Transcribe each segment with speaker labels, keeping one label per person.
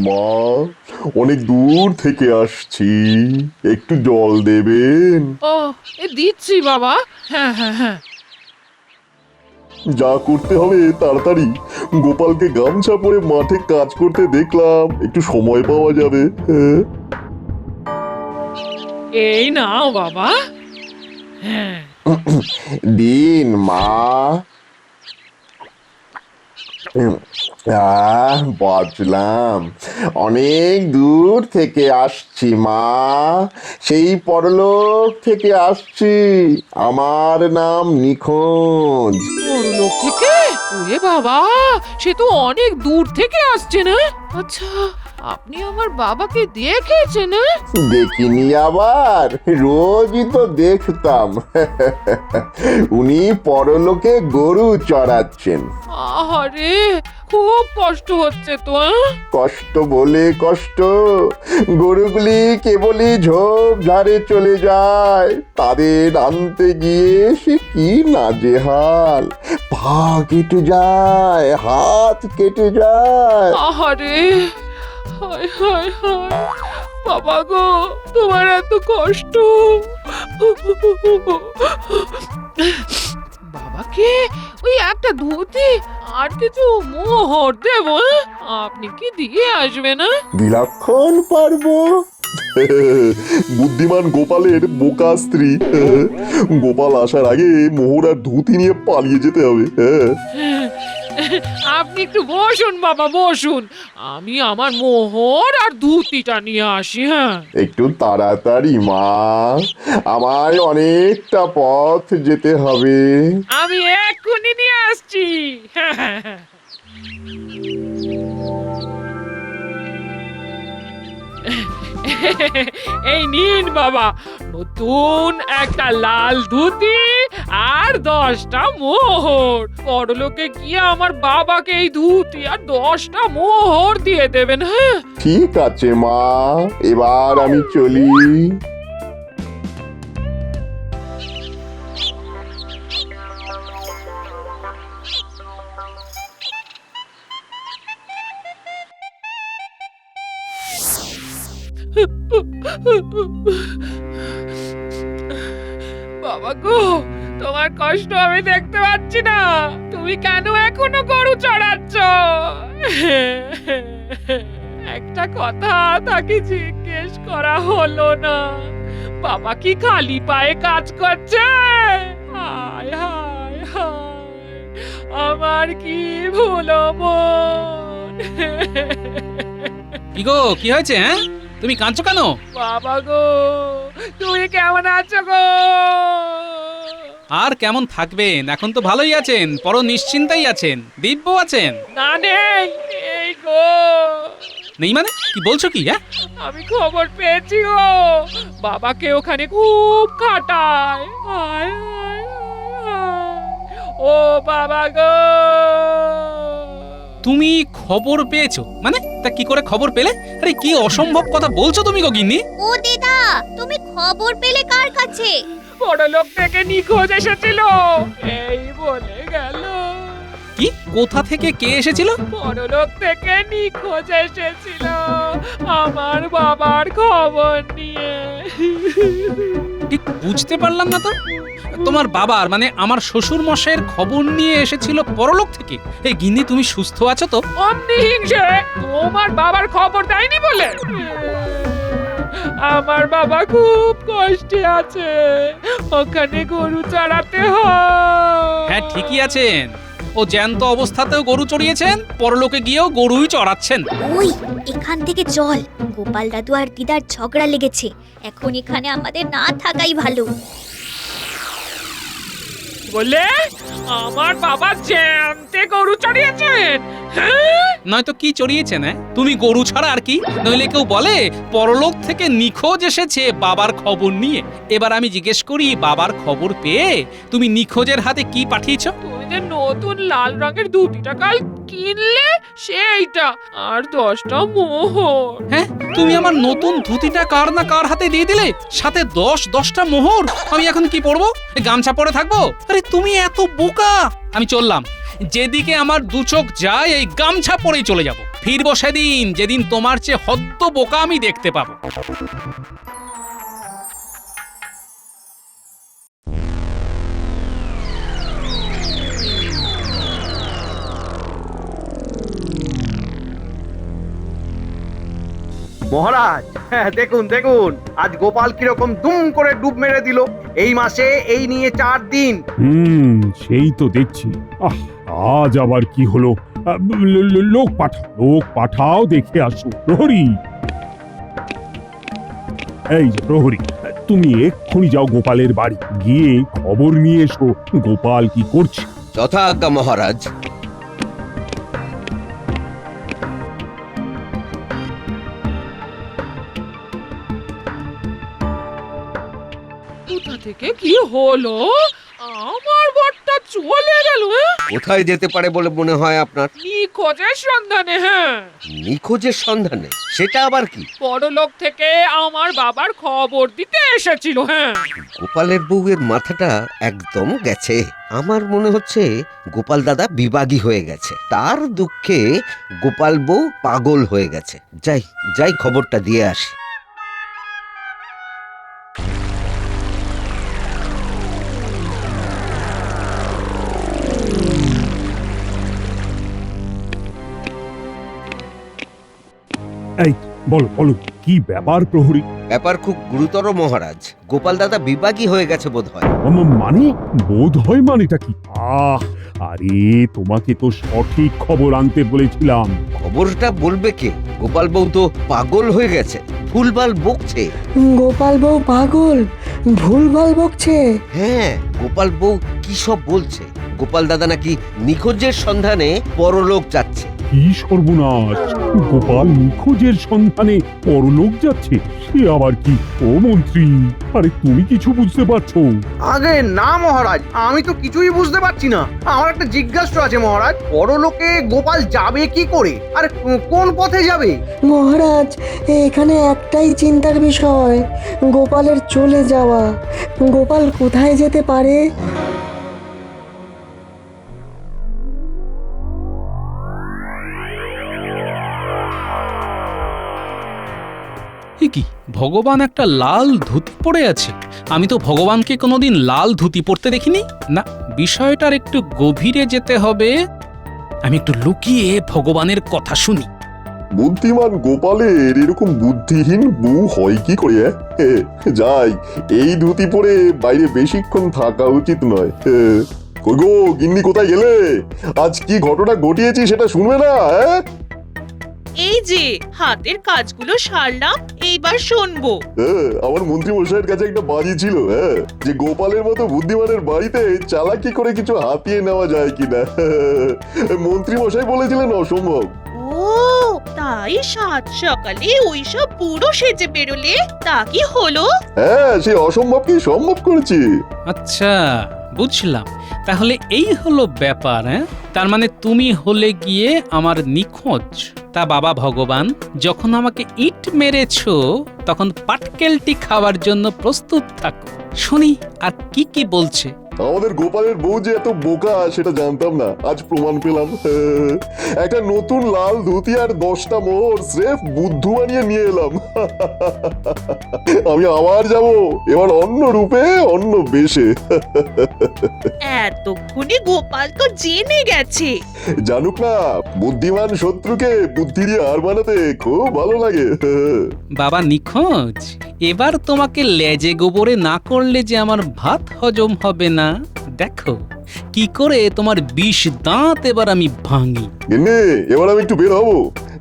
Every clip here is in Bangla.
Speaker 1: মা, অনেক দূর থেকে আসছি, একটু জল দেবেন?
Speaker 2: ও, দিচ্ছি বাবা। হ্যাঁ হ্যাঁ হ্যাঁ।
Speaker 1: যা করতে হবে তাড়াতাড়ি। গোপালকে গামছা পরে মাঠে কাজ করতে দেখলাম, একটু সময় পাওয়া যাবে। হ্যাঁ।
Speaker 2: এই নাও বাবা। হ্যাঁ।
Speaker 1: দিন মা। বাঁচলাম, অনেক দূর থেকে আসছি মা, সেই পরলোক থেকে আসছি। আমার নাম নিখোঁজ।
Speaker 2: বড়লোক থেকে? ওরে বাবা, সে তো অনেক দূর থেকে আসছে না? আচ্ছা, আপনি আমার বাবাকে দেখেছেন না?
Speaker 1: দেখিনি আবার, রোজই তো দেখতাম। উনি পরলোকে গরু চড়াচ্ছেন।
Speaker 2: আহারে, খুব কষ্ট হচ্ছে তো।
Speaker 1: কষ্ট বলে কষ্ট, গরুগুলি কেবলই ঝোপ ঝাড়ে চলে যায়, তাদের আনতে গিয়ে সে কি নাজেহাল। পা কেটে যায়, হাত কেটে যায়।
Speaker 2: আহারে, হায় হায় হায়, বাবা গো, তোমার এত কষ্ট। বাবাকে ওই একটা ধুতি আর কিছু মোহর দেব, আপনি কি দিয়ে আসবে না?
Speaker 1: বিলক্ষণ পারবো। বুদ্ধিমান গোপালের বোকা স্ত্রী। গোপাল আসার আগে মোহর আর ধুতি নিয়ে পালিয়ে যেতে হবে।
Speaker 2: আপনি একটু বসুন বাবা, বসুন, আমি আমার মোহর আর ধুতিটা নিয়ে আসি। হ্যাঁ,
Speaker 1: একটু তাড়াতাড়ি মা, আমায় অনেকটা পথ যেতে হবে।
Speaker 2: আমি এক্ষুনি নিয়ে আসছি। হ্যাঁ হ্যাঁ হ্যাঁ। এই নিন বাবা, নতুন একটা লাল ধুতি আর 10টা মোহর। বড়লোকে গিয়ে আমার বাবাকে এই ধুতি আর 10টা মোহর দিয়ে দেবেন। হ্যাঁ,
Speaker 1: ঠিক আছে মা, এবার আমি চলি।
Speaker 2: বাবা গো, তোমার কষ্ট আমি দেখতে পাচ্ছি না, তুমি কেন এখনো গরু চড়াচ্ছ? একটা কথা তাকে জিজ্ঞেস করা হলো না, বাবা কি খালি পায়ে কাজ করছে? হায় হায় হায়, আমার কি ভুলো মন।
Speaker 3: কি গো, কি হয়েছে? হ্যাঁ, তুমি কাঁদছো কেন?
Speaker 2: বাবা গো, তুমি কেমন আছো গো?
Speaker 3: আর কেমন থাকবেন, এখন তো ভালোই আছেন, পর নিশ্চিন্তাই আছেন, দিব্য আছেন।
Speaker 2: না নেই, এই গো।
Speaker 3: নেই মানে কি বলছো কি? হ্যাঁ,
Speaker 2: আমি খবর পেয়েছি গো, বাবাকে ওখানে খুব খাটায়। হায় হায় হায়, ও বাবা গো।
Speaker 3: তুমি খবর পেয়েছো মানে? তা কি করে খবর পেলে? আরে কি অসম্ভব কথা বলছো তুমি গো গিন্নি।
Speaker 4: ও দিদা, তুমি খবর পেলে কার কাছে?
Speaker 2: বড়লোক থেকে নিখোঁজ এসেছিল, এই বলে গেল।
Speaker 3: কি, কোথা থেকে কে এসেছিল?
Speaker 2: বড়লোক থেকে নিখোঁজ এসেছিল আমার বাবার খবর নিয়ে।
Speaker 3: ঠিক বুঝতে পারলাম না তো। তোমার বাবার মানে আমার শ্বশুর মশাইয়ের খবর নিয়ে এসেছিল পরলোক থেকে? এই গিন্নি, তুমি সুস্থ আছো তো?
Speaker 2: অমনি হিংসে তোমার বাবার খবর দেয়নি বলে? আমার বাবা খুব কষ্টে আছে, ওখানে গরু চড়াতে হয়।
Speaker 3: হ্যাঁ, ঠিকই আছেন, ও জ্যান্ত অবস্থাতেও গরু চড়িয়েছেন, পরলোকে গিয়েও গরুই চড়াচ্ছেন।
Speaker 4: ওই এখান থেকে চল, গোপাল দাদু আর দিদার ঝগড়া লেগেছে, এখন এখানে আমাদের না থাকাই ভালো।
Speaker 2: বলে আমার বাবা জ্যান্তে গরু চড়িয়েছেন? হ্যাঁ,
Speaker 3: নয়তো কি চড়িয়েছেন? হ্যাঁ, তুমি গরু ছাড়া আর কি? নইলে কেউ বলে পরলোক থেকে নিখোঁজ এসেছে বাবার খবর নিয়ে। এবার আমি জিজ্ঞেস করি, বাবার খবর পেয়ে তুমি নিখোঁজের হাতে কি পাঠিয়েছো?
Speaker 2: তুমি যে নতুন লাল রঙের ধুতিটা কাল কিনলে সেইটা আর 10টা মোহর।
Speaker 3: হ্যাঁ, তুমি আমার নতুন ধুতিটা কার না কার হাতে দিয়ে দিলে, সাথে 10টা মোহর। আমি এখন কি পরবো? গামছা পরে থাকবো? আরে তুমি এত বোকা! আমি চললাম, যেদিকে আমার দু চোখ যায় এই গামছা পরেই চলে যাব। ফিরবো সেদিন যেদিন তোমার চেয়ে হদ্দ বোকা আমি দেখতে পাবো।
Speaker 5: মহারাজ, হ্যাঁ, দেখুন দেখুন আজ গোপাল কিরকম দুম করে ডুব মেরে দিল। এই মাসে এই নিয়ে 4 দিন।
Speaker 6: সেই তো দেখছি। আজ আবার কি হলো? লোক পাঠাও দেখে আসো। প্রহরী, এই যে প্রহরী, তুমি এক্ষুনি যাও গোপালের বাড়ি, গিয়ে খবর নিয়ে এসো গোপাল কি করছে।
Speaker 7: যথাজ্ঞা মহারাজ।
Speaker 2: কোথা থেকে কি হলো? আমার বরটা চলে গেল।
Speaker 7: কোথায় যেতে পারে বলে মনে হয় আপনার?
Speaker 2: নিখোঁজের সন্ধানে। হ্যাঁ,
Speaker 7: নিখোঁজের সন্ধানে? সেটা আবার কি?
Speaker 2: বড়লোক থেকে আমার বাবার খবর দিতে এসেছিল। হ্যাঁ,
Speaker 7: গোপালের বউয়ের মাথাটা একদম গেছে। আমার মনে হচ্ছে গোপাল দাদা বিবাগী হয়ে গেছে, তার দুঃখে গোপাল বউ পাগল হয়ে গেছে। যাই যাই খবরটা দিয়ে আসি।
Speaker 6: এই বলো বলো, কি ব্যাপার প্রহরী?
Speaker 7: ব্যাপার খুব গুরুতর মহারাজ। গোপাল দাদা বিবাগী হয়ে গেছে বোধহয়।
Speaker 6: মানে বোধ হয় মানেটা কি? আরে তোমাকে তো সঠিক খবর আনতে বলেছিলাম।
Speaker 7: খবরটা বলবে কে? গোপাল বউ তো পাগল হয়ে গেছে, ভুলভাল বকছে।
Speaker 8: গোপাল বউ পাগল, ভুলভাল বকছে?
Speaker 7: হ্যাঁ, গোপাল বউ কি সব বলছে। গোপাল দাদা নাকি নিখোঁজের সন্ধানে পরলোক যাচ্ছে।
Speaker 6: কি সর্বনাশ! গোপাল নিখোঁজের সন্ধানে পরলোক যাচ্ছে? সে আবার কি? ও মন্ত্রী, আরে তুমি কিছু বুঝতে পারছো?
Speaker 5: আগে না মহারাজ, আমি তো কিছুই বুঝতে পারছি না। আমার একটা জিজ্ঞাসা আছে মহারাজ, পরলোকে গোপাল যাবে কি করে, আর কোন পথে যাবে?
Speaker 8: মহারাজ, এখানে একটাই চিন্তার বিষয়, গোপালের চলে যাওয়া। গোপাল কোথায় যেতে পারে?
Speaker 3: কি ভগবান একটা লাল ধুতি পরে আছে? আমি তো ভগবানকে কোনোদিন লাল ধুতি পরতে দেখিনি। না, বিষয়টার একটু গভীরে যেতে হবে। আমি একটু লুকিয়ে ভগবানের কথা শুনি।
Speaker 1: বুদ্ধিমান গোপালের এরকম বুদ্ধিহীন বউ হয় কি করে? যাই, এই ধুতি পরে বাইরে বেশিক্ষণ থাকা উচিত নয়। কই গো গিন্নি, কোথায় গেলে? আজ কি ঘটনা ঘটিয়েছি সেটা শুনবে না?
Speaker 9: এই যে হাতের কাজগুলো সারলাম, এইবার শুনবো।
Speaker 1: আমার মন্ত্রী মশাইয়ের কাছে একটা বাজি ছিল, যে গোপালের মতো বুদ্ধিমানের বাড়িতে চালাকি করে কিছু হাতিয়ে নেওয়া যায় কিনা। মন্ত্রী মশাই বলেছিলেন অসম্ভব।
Speaker 9: ও তাই সাত সকালে ওইসব পুরো সেজে বেরোলে? তা কি হলো?
Speaker 1: হ্যাঁ, সে অসম্ভবকে সম্ভব করেছি।
Speaker 3: আচ্ছা, বুঝলাম। তাহলে এই হলো ব্যাপার। তার মানে তুমি হলে গিয়ে আমার নিখোঁজ। তা বাবা ভগবান, যখন আমাকে ইট মেরেছো তখন পাটকেলটি খাওয়ার জন্য প্রস্তুত থাকো। শুনি আর কি কি বলছে।
Speaker 1: আমাদের গোপালের বউ যে এত বোকা সেটা জানতাম না, আজ প্রমাণ পেলাম। একটা নতুন লাল ধুতি আর 10টা মোহর স্রেফ বুদ্ধু বানিয়ে নিয়ে এলাম। আমি আবার যাব, এবার অন্য রূপে, অন্য বেশে।
Speaker 9: এতক্ষণে গোপাল তো জেনে গেছে।
Speaker 1: জানুক না, বুদ্ধিমান শত্রুকে বুদ্ধি দিয়ে হার বানাতে খুব ভালো লাগে।
Speaker 3: বাবা নিখোঁজ, এবার তোমাকে লেজে গোবরে না করলে যে আমার ভাত হজম হবে না। দেখো কি করে তোমার 20 দাঁত এবার আমি ভাঙি।
Speaker 1: গিন্নি, এবার আমি একটু বের হবো।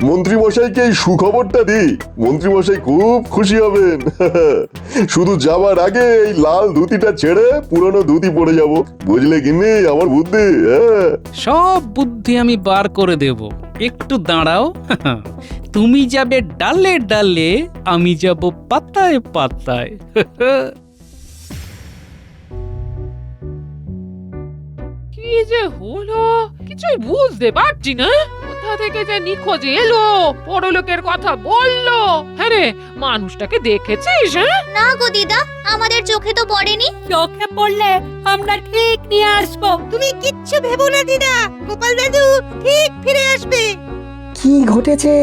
Speaker 1: মন্ত্রী মশাইকে এই সুখবরটা দিই, মন্ত্রী মশাই খুব খুশি হবেন। শুধু যাবার আগে এই লাল ধুতিটা ছেড়ে পুরনো ধুতি পরে যাব, বুঝলে গিন্নি আমার বুদ্ধি?
Speaker 3: সব বুদ্ধি আমি বার করে দেব, একটু দাঁড়াও। তুমি যাবে ডালে ডালে, আমি যাব পাতায় পাতায়।
Speaker 2: কি যে হলো কিছুই বুঝতে পারছি না। কোথা থেকে যে নিখোঁজ এলো, পরলোকের কথা বললো। হ্যাঁ রে, মানুষটাকে দেখেছিস?
Speaker 4: না গো দিদা, আমাদের চোখে তো পড়েনি।
Speaker 9: চোখে পড়লে আমরা ঠিক নিয়ে আসবো। তুমি কিচ্ছু ভেবো না দিদা, গোপাল দাদু ঠিক ফিরে আসবে।
Speaker 8: কি ঘটেছে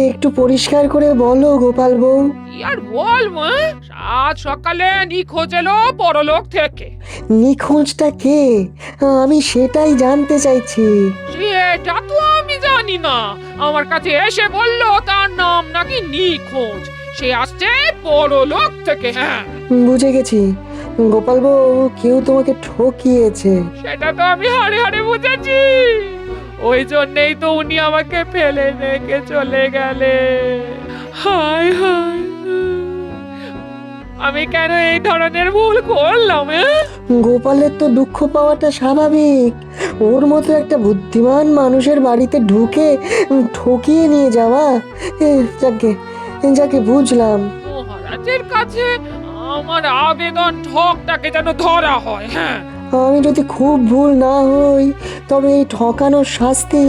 Speaker 8: একটু পরিষ্কার করে বলো গোপাল বউ।
Speaker 2: কি আর বলবো, সাত সকালে নিখোঁজ এলো পরলোক থেকে।
Speaker 8: নিখোঁজটা কে? আমি সেটাই জানতে চাইছি।
Speaker 2: সেটা তো আমি জানি না, আমার কাছে এসে বললো তার নাম নাকি নিখোঁজ, সে আসছে পরলোক থেকে। হ্যাঁ,
Speaker 8: বুঝে গেছি, গোপাল বউ কেউ তোমাকে ঠকিয়েছে।
Speaker 2: সেটা তো আমি হাড়ে হাড়ে বুঝেছি, ওই জন্যই তো উনি আমাকে ফেলে রেখে চলে গেলে। হায় হায়, আমি কেন এই ধরনের ভুল করলাম?
Speaker 8: গোপালের তো দুঃখ পাওয়াটা স্বাভাবিক। ওর মতো একটা বুদ্ধিমান মানুষের বাড়িতে ঢুকে ঠকিয়ে নিয়ে যাওয়া, যাকে যাকে বুঝলাম।
Speaker 2: মহারাজের কাছে আমার আবেদন ঠকটাকে যেন ধরা হয়। হ্যাঁ,
Speaker 8: আমি যদি খুব ভুল না হই তবে এই ঠকানোর শাস্তি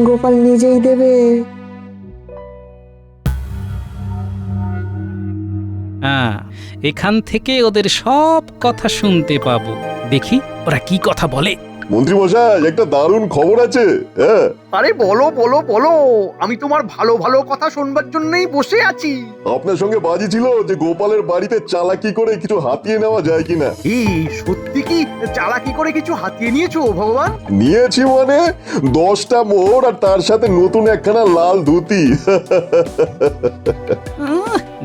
Speaker 8: গোপাল নিজেই দেবে।
Speaker 3: হ্যাঁ, এখান থেকে ওদের সব কথা শুনতে পাবো। দেখি ওরা কি কথা বলে।
Speaker 1: মন্ত্রী মশাই, একটা দারুণ খবর আছে। হ্যাঁ,
Speaker 5: আরে বলো বলো বলো, আমি তোমার ভালো ভালো কথা শুনবার জন্যই বসে আছি।
Speaker 1: আপনার সঙ্গে বাজি ছিল যে গোপালের বাড়িতে চালাকি করে কিছু হাতিয়ে নেওয়া যায় কিনা।
Speaker 5: এই সত্যি কি চালাকি করে কিছু হাতিয়ে নিয়েছো ভগবান?
Speaker 1: নিয়েছি মানে 10টা মোহর আর তার সাথে নতুন একখানা লাল ধুতি।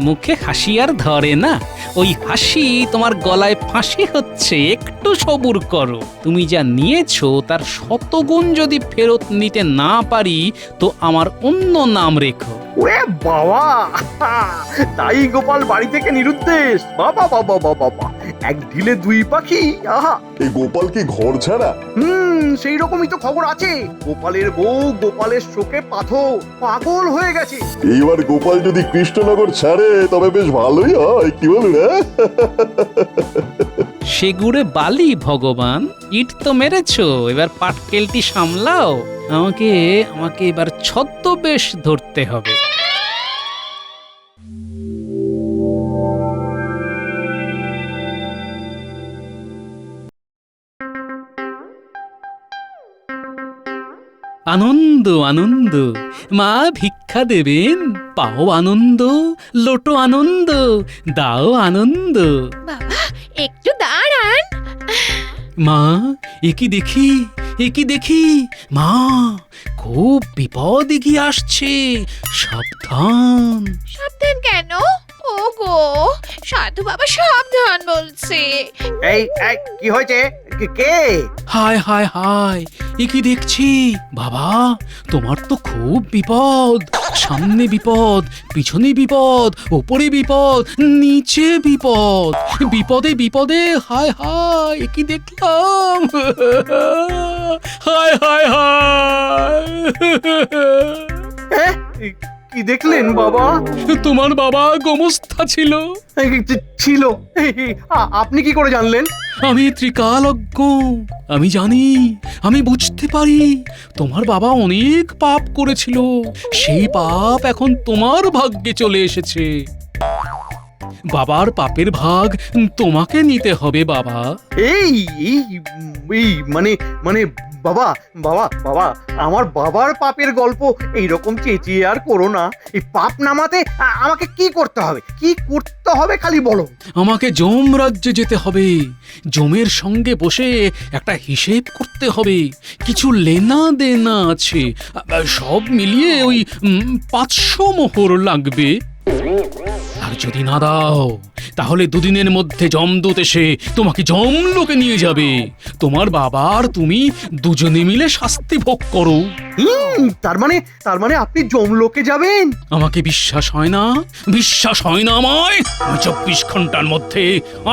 Speaker 3: মুখে হাসি আর ধরে না, ওই হাসি তোমার গলায় ফাঁসি হচ্ছে। একটু সবুর করো, তুমি যা নিয়েছো তার শতগুণ যদি ফেরত নিতে না পারি তো আমার অন্য নাম রেখো।
Speaker 5: ওরে বাবা, তাই গোপাল বাড়ি থেকে নিরুদ্দেশ। বাবা বাবা বাবা বাবা, এক ঢিলে দুই পাখি। আহা,
Speaker 1: এই গোপাল কি ঘর ছাড়া?
Speaker 5: সেই রকমই তো খবর আছে। গোপালের বউ গোপালের শোকে পাগল হয়ে গেছে।
Speaker 1: এইবার গোপাল যদি কৃষ্ণনগর ছাড়ে তবে বেশ ভালোই হয়, কি বলুন?
Speaker 3: সেগুড়ে বালি ভগবান, ইট তো মেরেছো, এবার পাটকেলটি সামলাও। আমাকে আমাকে এবার ছদ্মবেশ ধরতে হবে। আনন্দ আনন্দ, মা ভিক্ষা দেবেন, পাও আনন্দ, লোটো আনন্দ, দাও আনন্দ।
Speaker 9: বাবা একটু দাঁড়ান।
Speaker 3: মা, একি দেখি, একি দেখি, মা খুব বিপদ এগিয়ে আসছে, সাবধান।
Speaker 9: সাবধান কেন? ওগো, সাধু বাবা সাবধান বলছে।
Speaker 5: এই এই, কি হয়েছে? কে?
Speaker 3: হায় হায় হায়, একি দেখছি বাবা, তোমার তো খুব বিপদ। সামনে বিপদ, পিছনে বিপদ, ওপরে বিপদ, নিচে বিপদ, বিপদে বিপদে হায় হায়, একি দেখলাম। হায় হায় হায়।
Speaker 5: কি দেখলেন বাবা?
Speaker 3: তোমার বাবা গোমস্থা ছিল।
Speaker 5: ছিল? আপনি কি করে জানলেন?
Speaker 3: আমি ত্রিকালজ্ঞ, আমি জানি, আমি বুঝতে পারি। তোমার বাবা অনেক পাপ করেছিল, সেই পাপ এখন তোমার ভাগ্যে চলে এসেছে। বাবার পাপের ভাগ তোমাকে নিতে হবে বাবা।
Speaker 5: এই এই এই মানে মানে বাবা বাবা বাবা, আমার বাবার পাপের গল্প এইরকম চেঁচিয়ে আর করো না। এই পাপ নামাতে আমাকে কি করতে হবে? কি করতে হবে খালি বলো।
Speaker 3: আমাকে যম রাজ্যে যেতে হবে, যমের সঙ্গে বসে একটা হিসেব করতে হবে। কিছু লেনা দেনা আছে, সব মিলিয়ে ওই 500 মোহর লাগবে। আর যদি না দাও তাহলে দুদিনের মধ্যে যমদূত এসে তোমাকে যমলোকে নিয়ে যাবে। তোমার বাবা আর তুমি দুজনে মিলে শাস্তি ভোগ করো।
Speaker 5: তার মানে আপনি যমলোকে যাবেন?
Speaker 3: আমাকে বিশ্বাস হয় না? বিশ্বাস হয় না আমায়? আমি 24 ঘন্টার মধ্যে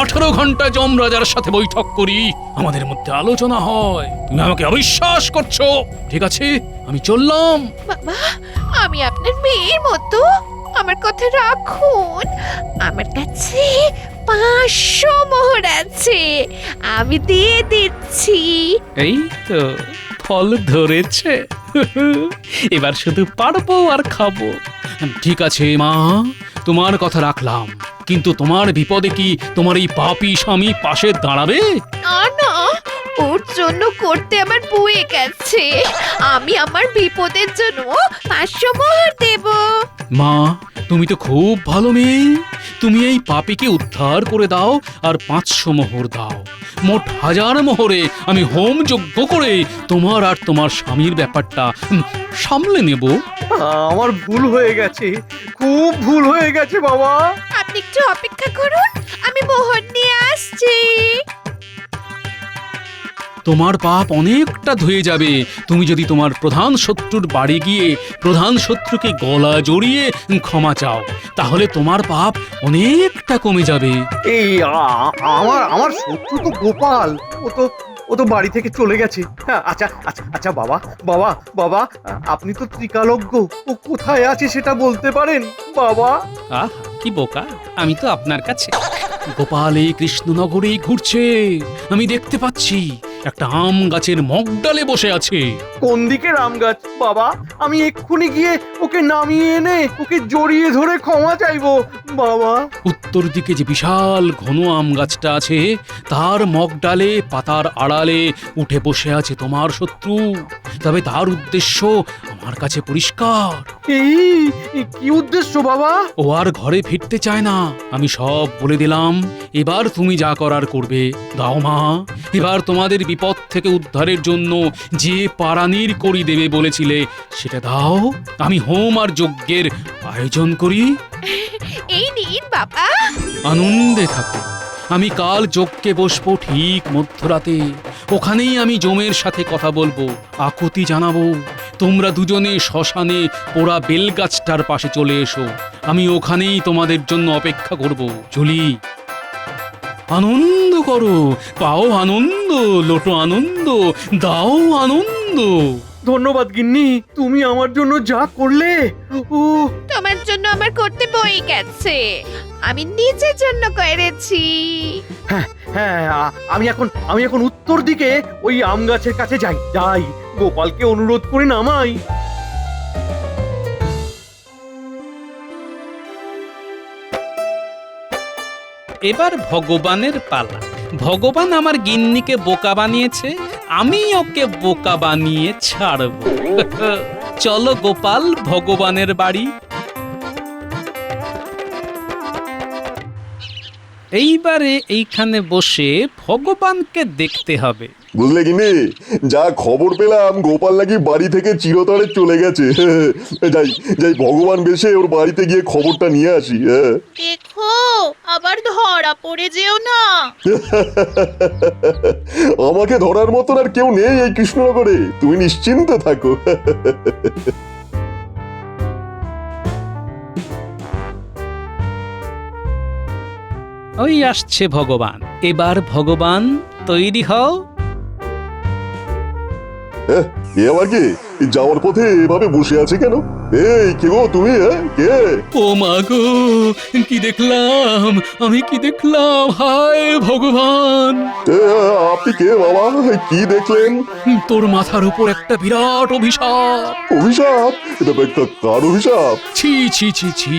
Speaker 3: 18 ঘন্টা যমরাজার সাথে বৈঠক করি, আমাদের মধ্যে আলোচনা হয়। তুমি আমাকে অবিশ্বাস করছো? ঠিক আছে, আমি চললাম।
Speaker 9: বাবা, আমি আপনার মেয়ের মতো, আমার কথা রাখুন। আমার কাছে 500 মোহর আছে, আমি দিয়ে দিচ্ছি।
Speaker 3: এই তো ফল ধরেছে। এবার শুধু পারবো আর খাবো। ঠিক আছে মা, তোমার কথা রাখলাম, কিন্তু তোমার বিপদে কি তোমার এই পাপী স্বামী পাশে দাঁড়াবে?
Speaker 9: না না,
Speaker 10: ওর জন্য করতে আমার বয়ে গেছে। আমি আমার বিপদের জন্য 500 মোহর দেব।
Speaker 3: মা, তুমি তো খুব ভালো মেয়ে। তুমি এই পাপীকে উদ্ধার করে দাও আর 500 মোহর দাও। মোট 1000 মোহরে আমি হোম যজ্ঞ করে তোমার আর তোমার স্বামীর ব্যাপারটা সামলে নেব।
Speaker 5: আমার ভুল হয়ে গেছে, খুব ভুল হয়ে গেছে বাবা।
Speaker 10: আপনি একটু অপেক্ষা করুন, আমি মোহর নিয়ে আসছি।
Speaker 3: তোমার পাপ অনেকটা ধুয়ে যাবে তুমি যদি তোমার প্রধান শত্রুর বাড়ি গিয়ে প্রধান শত্রুকে গলা জড়িয়ে ক্ষমা চাও, তাহলে তোমার পাপ অনেকটা কমে যাবে।
Speaker 5: এই আমার শত্রু তো গোপাল, ও তো বাড়ি থেকে চলে গেছে। হ্যাঁ, আচ্ছা আচ্ছা আচ্ছা বাবা, বাবা বাবা আপনি তো ত্রিকালজ্ঞ, ও কোথায় আছে সেটা বলতে পারেন বাবা?
Speaker 3: আহ, কি বোকা, আমি তো আপনার কাছে। গোপাল এই কৃষ্ণনগরেই ঘুরছে, আমি দেখতে পাচ্ছি। একটা আম গাছের মগডালে বসে আছে।
Speaker 5: কোন দিকে রাম গাছ বাবা? আমি এক্ষুনি গিয়ে ওকে নামিয়ে এনে ওকে জড়িয়ে ধরে ক্ষমা চাইবো বাবা।
Speaker 3: উত্তর দিকে যে বিশাল ঘন আম গাছটা আছে, তার মগডালে পাতার আড়ালে উঠে বসে আছে তোমার শত্রু। তবে তার উদ্দেশ্য আমার কাছে পরিষ্কার।
Speaker 5: এই কি উদ্দেশ্য বাবা?
Speaker 3: ও আর ঘরে ফিরতে চায় না, আমি সব বলে দিলাম। এবার তুমি যা করার করবে। দাও মা, এবার তোমাদের বিপদ থেকে উদ্ধারের জন্য যে পারানির করি দেবে বলেছিলে সেটা দাও। আমি হোম আর যজ্ঞের আয়োজন করি।
Speaker 10: এই নিন বাবা।
Speaker 3: আনন্দে থাকো। আমি কাল যজ্ঞে বসবো ঠিক মধ্যরাতে। ওখানেই আমি যমের সাথে কথা বলবো, আকুতি জানাবো। তোমরা দুজনে শ্মশানে পোড়া বেলগাছটার পাশে চলে এসো। আমি ওখানেই তোমাদের জন্য অপেক্ষা করব। চলি। আনন্দ করো, পাও আনন্দ, লোটো আনন্দ, দাও আনন্দ।
Speaker 5: ধন্যবাদ গিন্নি, তুমি আমার জন্য যা করলে। ও
Speaker 10: তোমার জন্য আমার করতে বয়ে গেছে, আমি নিজের জন্য করেছি।
Speaker 5: হ্যাঁ হ্যাঁ, আমি এখন উত্তর দিকে ওই আম গাছের কাছে যাই গোপালকে অনুরোধ করে নামাই।
Speaker 3: এবার ভগবানের পালা। ভগবান আমার গিন্নিকে বোকা বানিয়েছে, আমি ওকে বোকা বানিয়ে ছাড়ব। চলো গোপাল, ভগবানের বাড়ি। এইবারে এইখানে বসে ভগবানকে দেখতে হবে।
Speaker 1: বুঝলে কিনে, যা খবর পেলাম গোপাল নাকি বাড়ি থেকে চিরতরে চলে গেছে। যাই যাই, ভগবান বেশে ওর বাড়িতে গিয়ে খবরটা নিয়ে আসি।
Speaker 9: দেখো আবার ধরা পড়ে যেও না।
Speaker 1: আমাকে ধরার মতন আর কেউ নেই এই কৃষ্ণনগরে, তুমি নিশ্চিন্ত থাকো।
Speaker 3: ওই আসছে ভগবান। এবার ভগবান তৈরি হও।
Speaker 1: এ আবার কি যাওয়ার পথে এভাবে বসে আছে কেন? এই কে গো তুমি? কে?
Speaker 3: ও মা গো, কি দেখলাম আমি, কি দেখলাম! হায় ভগবান!
Speaker 1: আপনি কে বাবা? কি দেখলেন?
Speaker 3: তোর মাথার উপর একটা বিরাট অভিশাপ।
Speaker 1: অভিশাপ? এটা কার অভিশাপ?
Speaker 3: ছি ছি ছি ছি,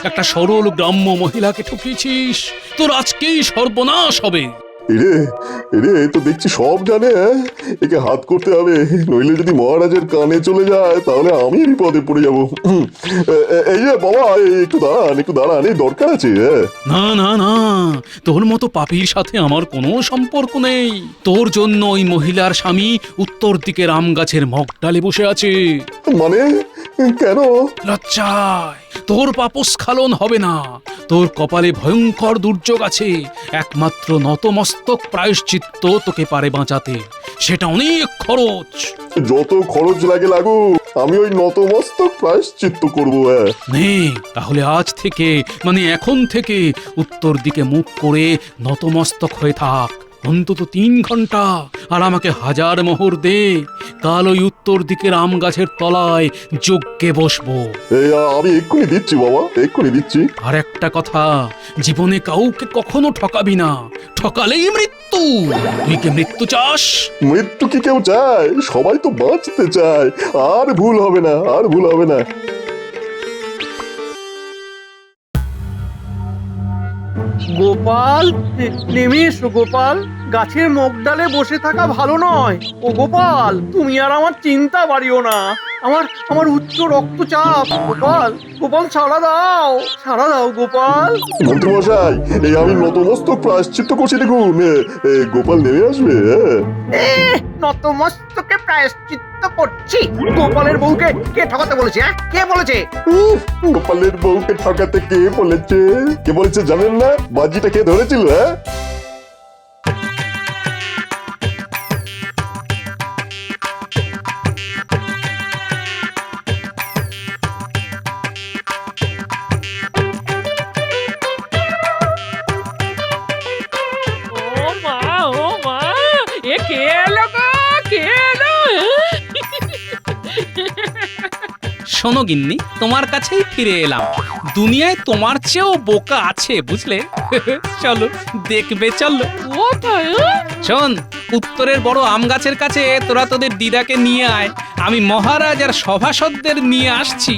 Speaker 3: একটা সরল গ্রাম্য মহিলাকে ঠকিয়েছিস। তোর আজকেই সর্বনাশ হবে।
Speaker 1: এরে এরে, তো দেখছি সব জানে। একে হাত করতে হবে, নইলে যদি মহারাজের কানে চলে যায় তাহলে আমি বিপদে পড়ে যাব। এই যে বাবা, একটু দাঁড়ান, এই দরকার আছে।
Speaker 3: না না না, তোর মতো পাপীর সাথে আমার কোনো সম্পর্ক নেই। তোর জন্য ওই মহিলার স্বামী উত্তর দিকে রাম গাছের মগডালে বসে আছে।
Speaker 1: মানে কেন?
Speaker 3: লজ্জায় তোর পাপস্খলন হবে না। তোর কপালে ভয়ঙ্কর দুর্যোগ আছে। একমাত্র নতমস্তক প্রায়শ্চিত্ত তোকে পারে বাঁচাতে। সেটা অনেক খরচ।
Speaker 1: যত খরচ লাগে লাগুক, আমি ওই নতমস্তক প্রায়শ্চিত্ত করবো।
Speaker 3: নে, তাহলে আজ থেকে, মানে এখন থেকে উত্তর দিকে মুখ করে নতমস্তক হয়ে থাক অন্তত 3 ঘন্টা, আর আমাকে 1000 মোহর দে। কাল ওই উত্তর দিকের আম গাছের তলায় যজ্ঞে বসবো।
Speaker 1: আমি এক্ষুনি দিচ্ছি বাবা, এক্ষুনি দিচ্ছি।
Speaker 3: আর একটা কথা, জীবনে কাউকে কখনো ঠকাবি না, ঠকালেই মৃত্যু। তুই কি মৃত্যু চাস?
Speaker 1: মৃত্যু কি কেউ চায়? সবাই তো বাঁচতে চায়। আর ভুল হবে না, আর ভুল হবে না।
Speaker 5: গোপাল, নেমে এসো গোপাল, গাছের মুখ ডালে বসে থাকা ভালো নয়। ও গোপাল, তুমি আর আমার চিন্তা বাড়িও না। আমার উচ্চ রক্তচাপ। গোপাল, গোপাল ছাড়া দাও, ছাড়া দাও গোপাল।
Speaker 1: মন্ত্রী মশাই, এই আমি নতমস্তক প্রায়শ্চিত্ত করছি, দেখুন গোপাল নেমে আসবে।
Speaker 5: নতমস্তকে প্রায়শ্চিত্ত করছি? গোপালের বউকে কে ঠকাতে বলেছে? কে বলেছে?
Speaker 1: গোপালের বউকে ঠকাতে কে বলেছে? কে বলেছে জানেন না? বাজিটা কে ধরেছিল?
Speaker 2: ও মা, এ কে এলো গো? কে এলো?
Speaker 3: শোনো গিন্নি, তোমার কাছেই ফিরে এলাম। দুনিয়ায় তোমার চেয়েও বোকা আছে, বুঝলে? চলো দেখবে, চলো।
Speaker 2: কোথায়?
Speaker 3: শোন, উত্তরের বড় আম গাছের কাছে তোরা তোদের দিদাকে নিয়ে আয়। আমি মহারাজ আর সভাসদদের নিয়ে আসছি।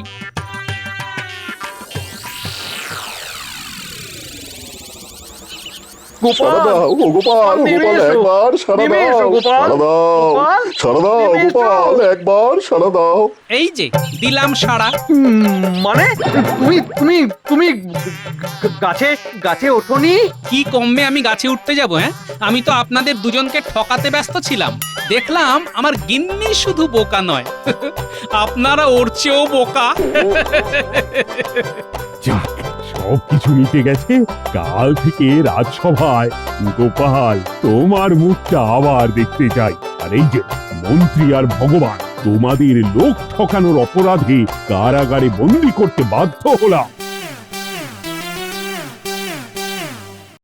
Speaker 1: সারা দাও ও গোপাল, গোপাল একবার সারা দাও, সারা দাও, সারা দাও গোপাল, একবার সারা দাও।
Speaker 3: এই যে দিলাম সাড়া।
Speaker 5: মানে তুমি গাছে গাছে ওঠোনি?
Speaker 3: কি কমবে আমি গাছে উঠতে যাব? আমি তো আপনাদের দুজনকে ঠকাতে ব্যস্ত ছিলাম। দেখলাম আমার গিন্নি শুধু বোকা নয়, আপনারা ওর চেয়েও বোকা।
Speaker 6: যাক, সবকিছু মিটে গেছে। কাল থেকে রাজসভায় গোপাল তোমার মুখটা আবার দেখতে চাই। আর এই যে মন্ত্রী আর ভগবান, তোমাদের লোক ঠকানোর অপরাধে কারাগারে বন্দী করতে বাধ্য হলাম।